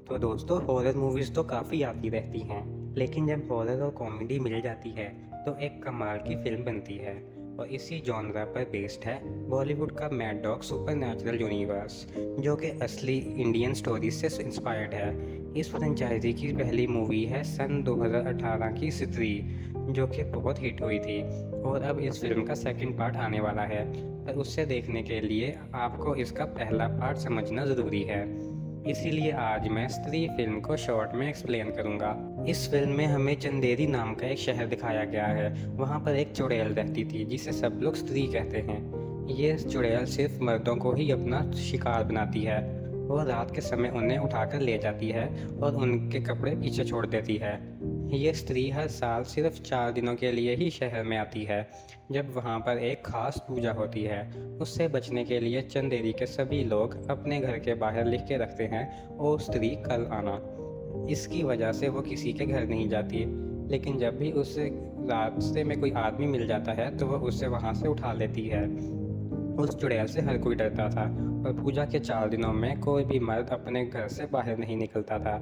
तो दोस्तों horror movies तो काफ़ी आती रहती हैं, लेकिन जब हॉरर और कॉमेडी मिल जाती है तो एक कमाल की फिल्म बनती है। और इसी जॉनरा पर बेस्ड है बॉलीवुड का मैड डॉग सुपरनैचुरल यूनिवर्स, जो कि असली इंडियन स्टोरी से इंस्पायर्ड है। इस फ्रेंचाइजी की पहली मूवी है सन 2018 की स्त्री, जो कि बहुत हिट हुई थी। और अब इस फिल्म का सेकंड पार्ट आने वाला है, पर उससे देखने के लिए आपको इसका पहला पार्ट समझना ज़रूरी है। इसीलिए आज मैं स्त्री फिल्म को शॉर्ट में एक्सप्लेन करूंगा। इस फिल्म में हमें चंदेरी नाम का एक शहर दिखाया गया है। वहाँ पर एक चुड़ैल रहती थी जिसे सब लोग स्त्री कहते हैं। ये चुड़ैल सिर्फ मर्दों को ही अपना शिकार बनाती है। वो रात के समय उन्हें उठाकर ले जाती है और उनके कपड़े पीछे छोड़ देती है। ये स्त्री हर साल सिर्फ 4 दिनों के लिए ही शहर में आती है, जब वहाँ पर एक खास पूजा होती है। उससे बचने के लिए चंदेरी के सभी लोग अपने घर के बाहर लिख के रखते हैं, ओ स्त्री कल आना। इसकी वजह से वो किसी के घर नहीं जाती, लेकिन जब भी उसे रास्ते में कोई आदमी मिल जाता है तो वह उसे वहाँ से उठा लेती है। उस चुड़ैल से हर कोई डरता था और पूजा के 4 दिनों में कोई भी मर्द अपने घर से बाहर नहीं निकलता था।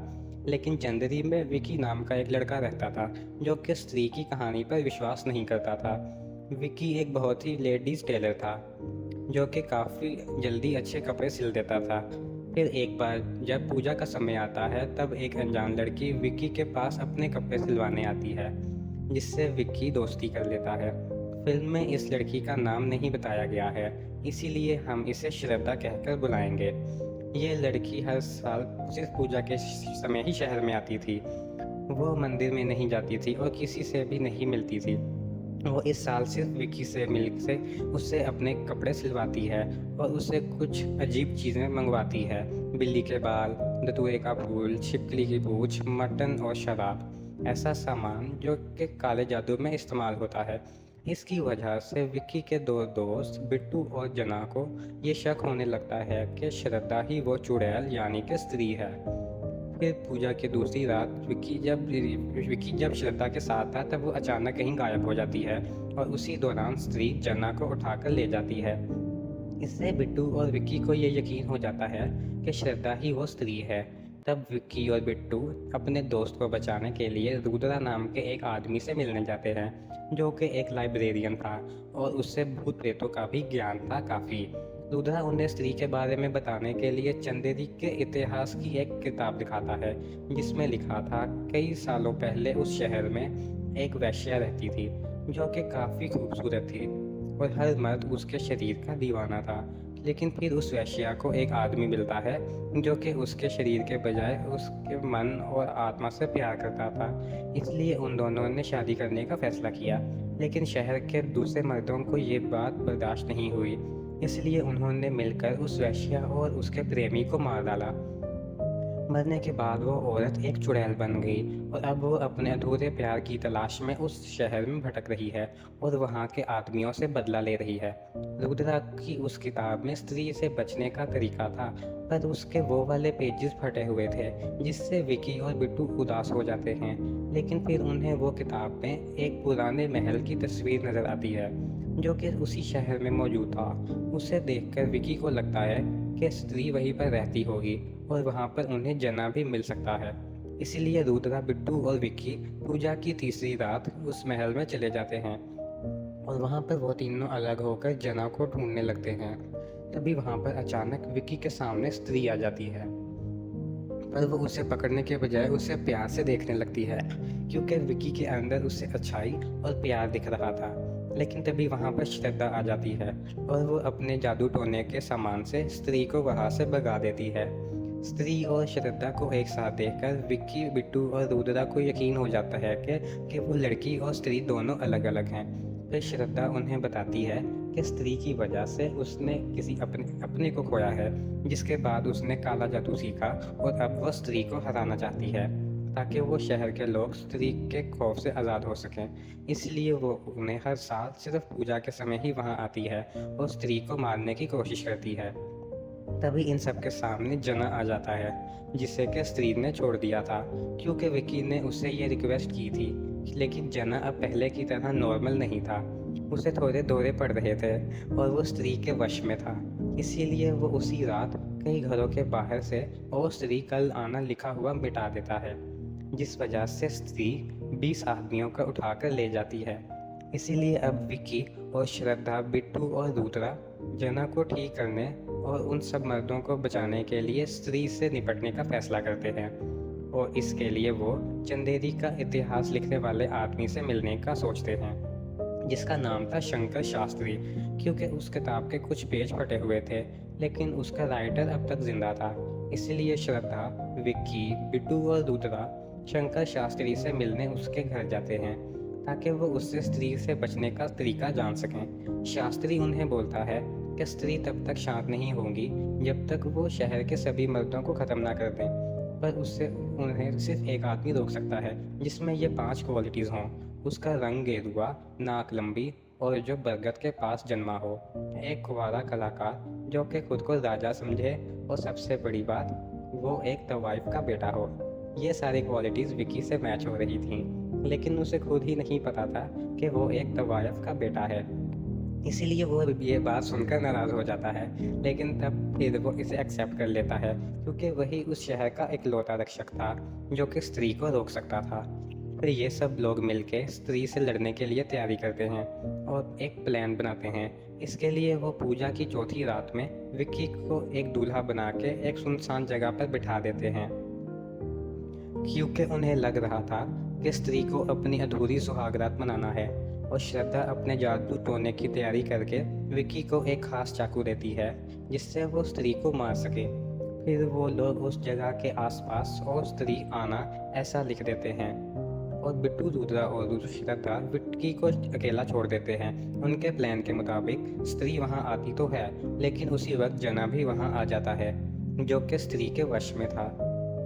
लेकिन चंदेरी में विकी नाम का एक लड़का रहता था, जो कि स्त्री की कहानी पर विश्वास नहीं करता था। विकी एक बहुत ही लेडीज टेलर था, जो कि काफ़ी जल्दी अच्छे कपड़े सिल देता था। फिर एक बार जब पूजा का समय आता है, तब एक अनजान लड़की विक्की के पास अपने कपड़े सिलवाने आती है, जिससे विक्की दोस्ती कर लेता है। फिल्म में इस लड़की का नाम नहीं बताया गया है, इसीलिए हम इसे श्रद्धा कहकर बुलाएंगे। ये लड़की हर साल सिर्फ पूजा के समय ही शहर में आती थी। वो मंदिर में नहीं जाती थी और किसी से भी नहीं मिलती थी। वो इस साल सिर्फ विकी से मिल से उससे अपने कपड़े सिलवाती है और उससे कुछ अजीब चीज़ें मंगवाती है। बिल्ली के बाल, धतूरे का फूल, छिपकली की पूँछ, मटन और शराब। ऐसा सामान जो कि काले जादू में इस्तेमाल होता है। इसकी वजह से विक्की के दो दोस्त बिट्टू और जना को ये शक होने लगता है कि श्रद्धा ही वो चुड़ैल यानी कि स्त्री है। फिर पूजा की दूसरी रात विक्की जब श्रद्धा के साथ था, तब वो अचानक कहीं गायब हो जाती है और उसी दौरान स्त्री जना को उठाकर ले जाती है। इससे बिट्टू और विक्की को ये यकीन हो जाता है कि श्रद्धा ही वो स्त्री है। तब विक्की और बिट्टू अपने दोस्त को बचाने के लिए रुद्रा नाम के एक आदमी से मिलने जाते हैं, जो कि एक लाइब्रेरियन था और उससे भूत प्रेतों का भी ज्ञान था काफ़ी। रुद्रा उन्हें स्त्री के बारे में बताने के लिए चंदेरी के इतिहास की एक किताब दिखाता है, जिसमें लिखा था कई सालों पहले उस शहर में एक वेश्या रहती थी, जो कि काफ़ी खूबसूरत थी और हर मर्द उसके शरीर का दीवाना था। लेकिन फिर उस वेश्या को एक आदमी मिलता है, जो कि उसके शरीर के बजाय उसके मन और आत्मा से प्यार करता था। इसलिए उन दोनों ने शादी करने का फैसला किया। लेकिन शहर के दूसरे मर्दों को ये बात बर्दाश्त नहीं हुई, इसलिए उन्होंने मिलकर उस वेश्या और उसके प्रेमी को मार डाला। मरने के बाद वो औरत एक चुड़ैल बन गई और अब वो अपने अधूरे प्यार की तलाश में उस शहर में भटक रही है और वहाँ के आदमियों से बदला ले रही है। रुद्रा की उस किताब में स्त्री से बचने का तरीका था, पर उसके वो वाले पेजेस फटे हुए थे, जिससे विकी और बिट्टू उदास हो जाते हैं। लेकिन फिर उन्हें वो किताब में एक पुराने महल की तस्वीर नज़र आती है, जो कि उसी शहर में मौजूद था। उसे देखकर विकी को लगता है कि स्त्री वहीं पर रहती होगी और वहाँ पर उन्हें जना भी मिल सकता है। इसीलिए रुद्रा, बिट्टू और विक्की पूजा की तीसरी रात उस महल में चले जाते हैं और वहाँ पर वो तीनों अलग होकर जना को ढूंढने लगते हैं। तभी वहाँ पर अचानक विक्की के सामने स्त्री आ जाती है, पर वो उसे पकड़ने के बजाय उसे प्यार से देखने लगती है, क्योंकि विक्की के अंदर उसे अच्छाई और प्यार दिख रहा था। लेकिन तभी वहाँ पर श्रद्धा आ जाती है और वो अपने जादू टोने के सामान से स्त्री को वहाँ से भगा देती है। स्त्री और श्रद्धा को एक साथ देखकर विक्की, बिट्टू और रुद्रा को यकीन हो जाता है कि वो लड़की और स्त्री दोनों अलग अलग हैं। फिर श्रद्धा उन्हें बताती है कि स्त्री की वजह से उसने किसी अपने को खोया है, जिसके बाद उसने काला जादू सीखा और अब वह स्त्री को हराना चाहती है, ताकि वो शहर के लोग स्त्री के खौफ से आज़ाद हो सकें। इसलिए वो उन्हें हर साल सिर्फ पूजा के समय ही वहाँ आती है और स्त्री को मारने की कोशिश करती है। तभी इन सब के सामने जना आ जाता है, जिसे कि स्त्री ने छोड़ दिया था, क्योंकि विकी ने उससे ये रिक्वेस्ट की थी। लेकिन जना अब पहले की तरह नॉर्मल नहीं था, उसे थोड़े दौरे पड़ रहे थे और वो स्त्री के वश में था। इसीलिए वो उसी रात कई घरों के बाहर से "ओ स्त्री कल आना" लिखा हुआ मिटा देता है, जिस वजह से स्त्री 20 आदमियों को उठाकर ले जाती है। इसीलिए अब विक्की और श्रद्धा, बिट्टू और रुद्रा जना को ठीक करने और उन सब मर्दों को बचाने के लिए स्त्री से निपटने का फैसला करते हैं, और इसके लिए वो चंदेरी का इतिहास लिखने वाले आदमी से मिलने का सोचते हैं, जिसका नाम था शंकर शास्त्री, क्योंकि उस किताब के कुछ पेज फटे हुए थे, लेकिन उसका राइटर अब तक जिंदा था। इसलिए श्रद्धा, विक्की, बिट्टू और रुद्रा शंकर शास्त्री से मिलने उसके घर जाते हैं, ताकि वो उससे स्त्री से बचने का तरीका जान सकें। शास्त्री उन्हें बोलता है कि स्त्री तब तक शांत नहीं होंगी जब तक वो शहर के सभी मर्दों को ख़त्म ना कर दें, पर उससे उन्हें सिर्फ एक आदमी रोक सकता है जिसमें ये 5 क्वालिटीज़ हों। उसका रंग गेरुआ, नाक लंबी और जो बरगद के पास जन्मा हो, एक कुंवारा कलाकार जो कि खुद को राजा समझे, और सबसे बड़ी बात, वो एक तवाइफ का बेटा हो। ये सारी क्वालिटीज़ विकी से मैच हो रही थीं, लेकिन उसे खुद ही नहीं पता था कि वो एक तवाइफ का बेटा है। इसीलिए वो ये बात सुनकर नाराज़ हो जाता है, लेकिन तब फिर वो इसे एक्सेप्ट कर लेता है, क्योंकि वही उस शहर का इकलौता रक्षक था जो कि स्त्री को रोक सकता था। फिर ये सब लोग मिलके स्त्री से लड़ने के लिए तैयारी करते हैं और एक प्लान बनाते हैं। इसके लिए वो पूजा की चौथी रात में विक्की को एक दूल्हा बना के एक सुनसान जगह पर बिठा देते हैं, क्योंकि उन्हें लग रहा था कि स्त्री को अपनी अधूरी सुहागरात मनाना है, और श्रद्धा अपने जादू टोने की तैयारी करके विक्की को एक खास चाकू देती है जिससे वो स्त्री को मार सके। फिर वो लोग उस जगह के आसपास "और स्त्री आना" ऐसा लिख देते हैं, और बिट्टू, रुद्रा और श्रद्धा विक्की को अकेला छोड़ देते हैं। उनके प्लान के मुताबिक स्त्री वहां आती तो है, लेकिन उसी वक्त जना भी वहां आ जाता है, जो कि स्त्री के वश में था।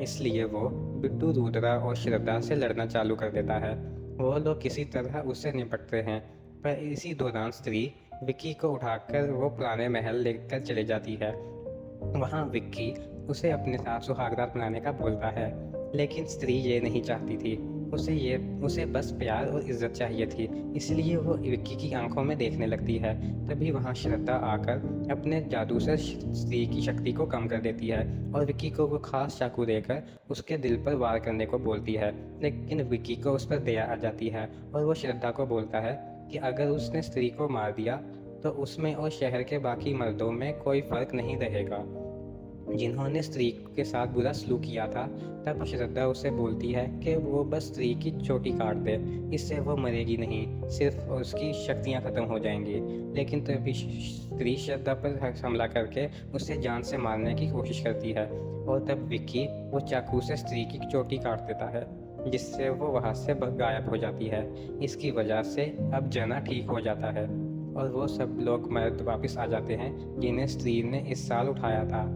इसलिए वो बिट्टू, रुद्रा और श्रद्धा से लड़ना चालू कर देता है। वो लोग किसी तरह उससे निपटते हैं, पर इसी दौरान स्त्री विक्की को उठाकर वो पुराने महल लेकर चले जाती है। वहाँ विक्की उसे अपने साथ सुहागरात मनाने का बोलता है, लेकिन स्त्री ये नहीं चाहती थी। उसे बस प्यार और इज्जत चाहिए थी, इसलिए वो विक्की की आंखों में देखने लगती है। तभी वहाँ श्रद्धा आकर अपने जादू से स्त्री की शक्ति को कम कर देती है, और विक्की को वो खास चाकू देकर उसके दिल पर वार करने को बोलती है, लेकिन विक्की को उस पर दया आ जाती है, और वो श्रद्धा को बोलता है कि अगर उसने स्त्री को मार दिया तो उसमें और शहर के बाकी मर्दों में कोई फ़र्क नहीं रहेगा जिन्होंने स्त्री के साथ बुरा सलूक किया था। तब श्रद्धा उसे बोलती है कि वो बस स्त्री की चोटी काट दे, इससे वो मरेगी नहीं, सिर्फ उसकी शक्तियाँ ख़त्म हो जाएंगी। लेकिन तभी स्त्री श्रद्धा पर हमला करके उसे जान से मारने की कोशिश करती है, और तब विक्की वो चाकू से स्त्री की चोटी काट देता है, जिससे वो वहाँ से गायब हो जाती है। इसकी वजह से अब जना ठीक हो जाता है, और वो सब लोग मर्द वापस आ जाते हैं जिन्हें स्त्री ने इस साल उठाया था।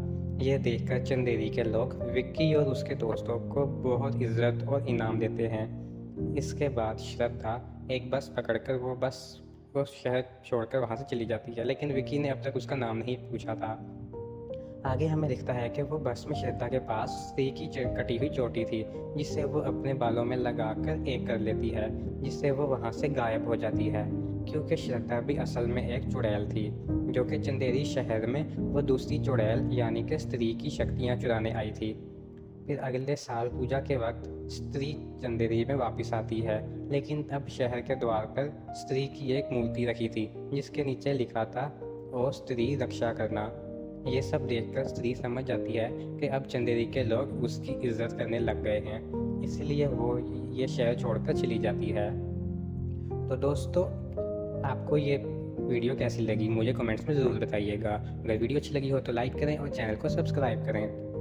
यह देखकर चंदेरी के लोग विक्की और उसके दोस्तों को बहुत इज्जत और इनाम देते हैं। इसके बाद श्रद्धा एक बस पकड़कर वो शहर छोड़कर वहाँ से चली जाती है, लेकिन विक्की ने अब तक उसका नाम नहीं पूछा था। आगे हमें दिखता है कि वो बस में श्रद्धा के पास स्त्री की कटी हुई चोटी थी, जिससे वो अपने बालों में लगाकर एक कर लेती है, जिससे वो वहाँ से गायब हो जाती है, क्योंकि श्रद्धा भी असल में एक चुड़ैल थी, जो कि चंदेरी शहर में वो दूसरी चुड़ैल यानी कि स्त्री की शक्तियाँ चुराने आई थी। फिर अगले साल पूजा के वक्त स्त्री चंदेरी में वापस आती है, लेकिन अब शहर के द्वार पर स्त्री की एक मूर्ति रखी थी, जिसके नीचे लिखा था "ओ स्त्री रक्षा करना"। ये सब देखकर स्त्री समझ जाती है कि अब चंदेरी के लोग उसकी इज्जत करने लग गए हैं, इसलिए वो ये शहर छोड़कर चली जाती है। तो दोस्तों, आपको ये वीडियो कैसी लगी मुझे कमेंट्स में ज़रूर बताइएगा। अगर वीडियो अच्छी लगी हो तो लाइक करें और चैनल को सब्सक्राइब करें।